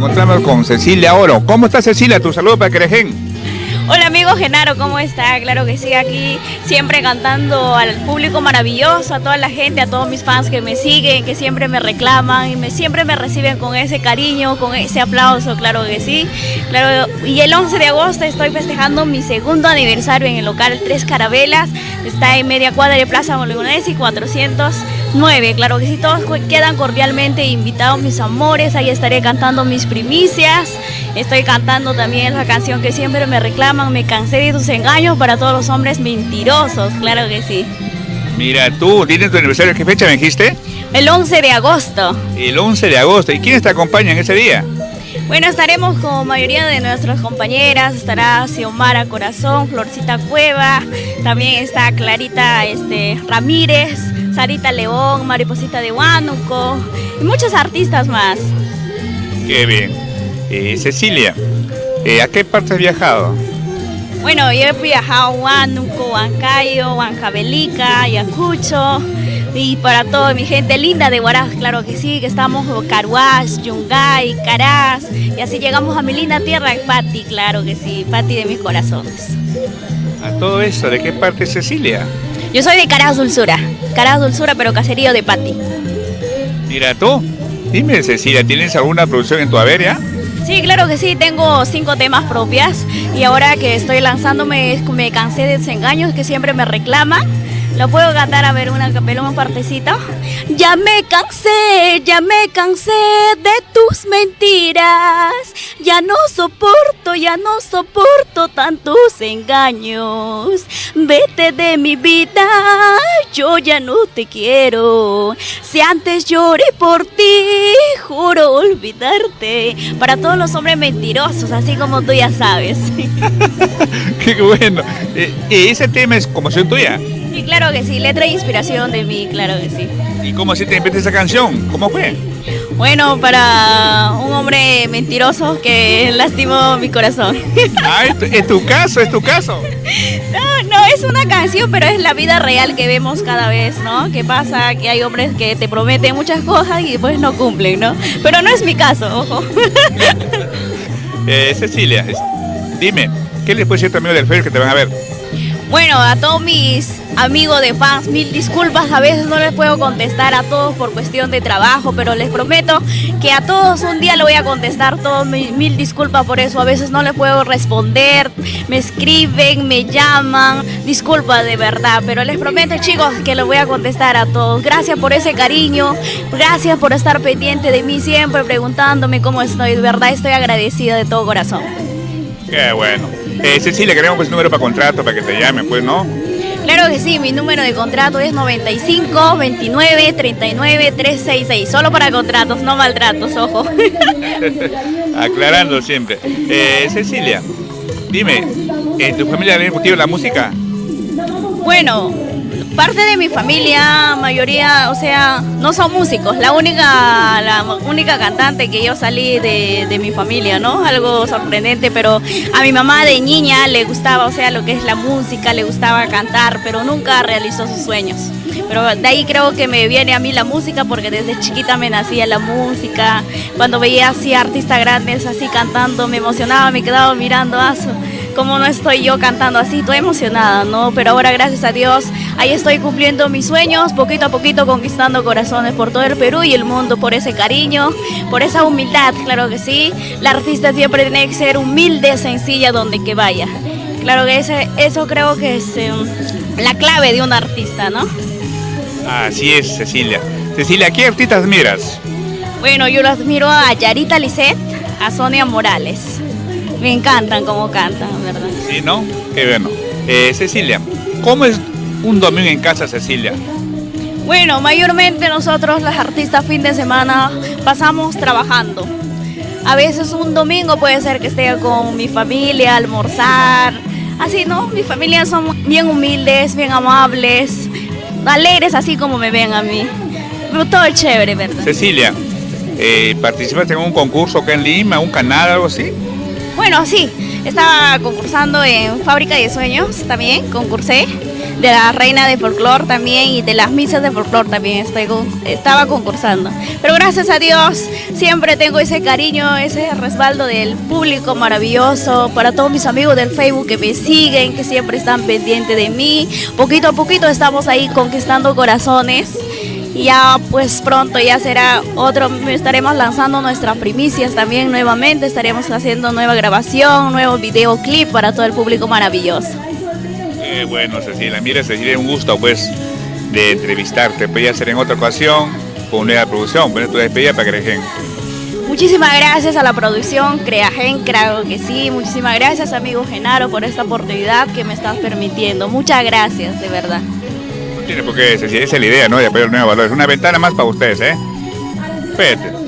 encontramos con Cecilia Oro. ¿Cómo está Cecilia? Tu saludo para Querején. Hola amigo Genaro, ¿cómo está? Claro que sí, aquí siempre cantando al público maravilloso, a toda la gente, a todos mis fans que me siguen, que siempre me reclaman y siempre me reciben con ese cariño, con ese aplauso, claro que sí. Claro, y el 11 de agosto estoy festejando mi segundo aniversario en el local Tres Carabelas, está en media cuadra de Plaza Bolognesi 409, claro que sí, todos quedan cordialmente invitados, mis amores, ahí estaré cantando mis primicias, estoy cantando también la canción que siempre me reclaman. Me cansé de tus engaños para todos los hombres mentirosos, claro que sí. Mira, tú tienes tu aniversario, ¿qué fecha me dijiste? El 11 de agosto. El 11 de agosto. ¿Y quiénes te acompañan ese día? Bueno, estaremos con mayoría de nuestras compañeras, estará Xiomara Corazón, Florcita Cueva, también está Clarita Ramírez, Sarita León, Mariposita de Huánuco y muchos artistas más. Qué bien. Cecilia, ¿a qué parte has viajado? Bueno, yo he viajado a Huánuco, Huancayo, Huancavelica, Ayacucho y para toda mi gente linda de Huaraz, claro que sí, que estamos en Caruás, Yungay, Caraz y así llegamos a mi linda tierra, Pati, claro que sí, Pati de mis corazones. A todo eso, ¿de qué parte es Cecilia? Yo soy de Caraz Dulzura, pero caserío de Pati. Mira tú, dime Cecilia, ¿tienes alguna producción en tu haber ya? Sí, claro que sí, tengo 5 temas propias y ahora que estoy lanzándome me cansé de desengaños que siempre me reclama. ¿Lo puedo cantar? A ver, una partecita. Ya me cansé de tus mentiras. Ya no soporto tantos engaños. Vete de mi vida, yo ya no te quiero. Si antes lloré por ti, juro olvidarte. Para todos los hombres mentirosos, así como tú ya sabes. Qué bueno. ¿Ese tema es composición tuya? Sí, claro que sí, letra e inspiración de mí, claro que sí. ¿Y cómo así te inventaste esa canción? ¿Cómo fue? Bueno, para un hombre mentiroso que lastimó mi corazón. Ah, ¿es tu caso? No, es una canción, pero es la vida real que vemos cada vez, ¿no? ¿Qué pasa? Que hay hombres que te prometen muchas cosas y después no cumplen, ¿no? Pero no es mi caso, ojo. Cecilia, dime, ¿qué les puede decir a tu amigo del Facebook que te van a ver? Bueno, a todos mis amigos de fans, mil disculpas, a veces no les puedo contestar a todos por cuestión de trabajo, pero les prometo que a todos un día le voy a contestar, todos mil disculpas por eso, a veces no les puedo responder, me escriben, me llaman, disculpas de verdad, pero les prometo chicos que les voy a contestar a todos. Gracias por ese cariño, gracias por estar pendiente de mí siempre, preguntándome cómo estoy, de verdad estoy agradecida de todo corazón. Qué bueno. Cecilia, queremos pues número para contrato, para que te llamen, pues, ¿no? Claro que sí, mi número de contrato es 95 29 39 366, solo para contratos, no maltratos, ojo. Aclarando siempre. Cecilia, dime, ¿en tu familia le motiva la música? Bueno, parte de mi familia, mayoría, o sea, no son músicos. La única cantante que yo salí de mi familia, ¿no? Algo sorprendente, pero a mi mamá de niña le gustaba, o sea, lo que es la música, le gustaba cantar, pero nunca realizó sus sueños. Pero de ahí creo que me viene a mí la música, porque desde chiquita me nacía la música. Cuando veía así artistas grandes así cantando, me emocionaba, me quedaba mirando eso. Como no estoy yo cantando así, estoy emocionada, ¿no? Pero ahora, gracias a Dios, ahí estoy cumpliendo mis sueños, poquito a poquito conquistando corazones por todo el Perú y el mundo, por ese cariño, por esa humildad, claro que sí. La artista siempre tiene que ser humilde, sencilla, donde que vaya. Claro que eso creo que es la clave de un artista, ¿no? Así es, Cecilia. Cecilia, ¿qué artistas admiras? Bueno, yo lo admiro a Yarita Lisset, a Sonia Morales. Me encantan cómo cantan, ¿verdad? Sí, ¿no? Qué bueno. Cecilia, ¿cómo es un domingo en casa, Cecilia? Bueno, mayormente nosotros, las artistas, fin de semana pasamos trabajando. A veces un domingo puede ser que esté con mi familia, almorzar. Así, ¿no? Mi familia son bien humildes, bien amables, alegres, así como me ven a mí. Pero todo es chévere, ¿verdad? Cecilia, ¿participaste en un concurso acá en Lima, un canal, algo así? Bueno, sí, estaba concursando en Fábrica de Sueños, también concursé. de la reina de folclore también y de las misas de folclore también estaba concursando. Pero gracias a Dios siempre tengo ese cariño, ese respaldo del público maravilloso, para todos mis amigos del Facebook que me siguen, que siempre están pendientes de mí. Poquito a poquito estamos ahí conquistando corazones. Y ya pues pronto ya será otro, estaremos lanzando nuestras primicias también nuevamente, estaremos haciendo nueva grabación, nuevo videoclip para todo el público maravilloso. Bueno, Cecilia, mira, Cecilia, un gusto pues de entrevistarte, podría ser en otra ocasión con nueva producción, poner tu despedida para Creagen. Muchísimas gracias a la producción Creagen, creo que sí, muchísimas gracias amigo Genaro por esta oportunidad que me estás permitiendo, muchas gracias, de verdad. No tiene por qué, Cecilia, esa es la idea, ¿no? De apoyar nuevos valores, una ventana más para ustedes, ¿eh? Espérate.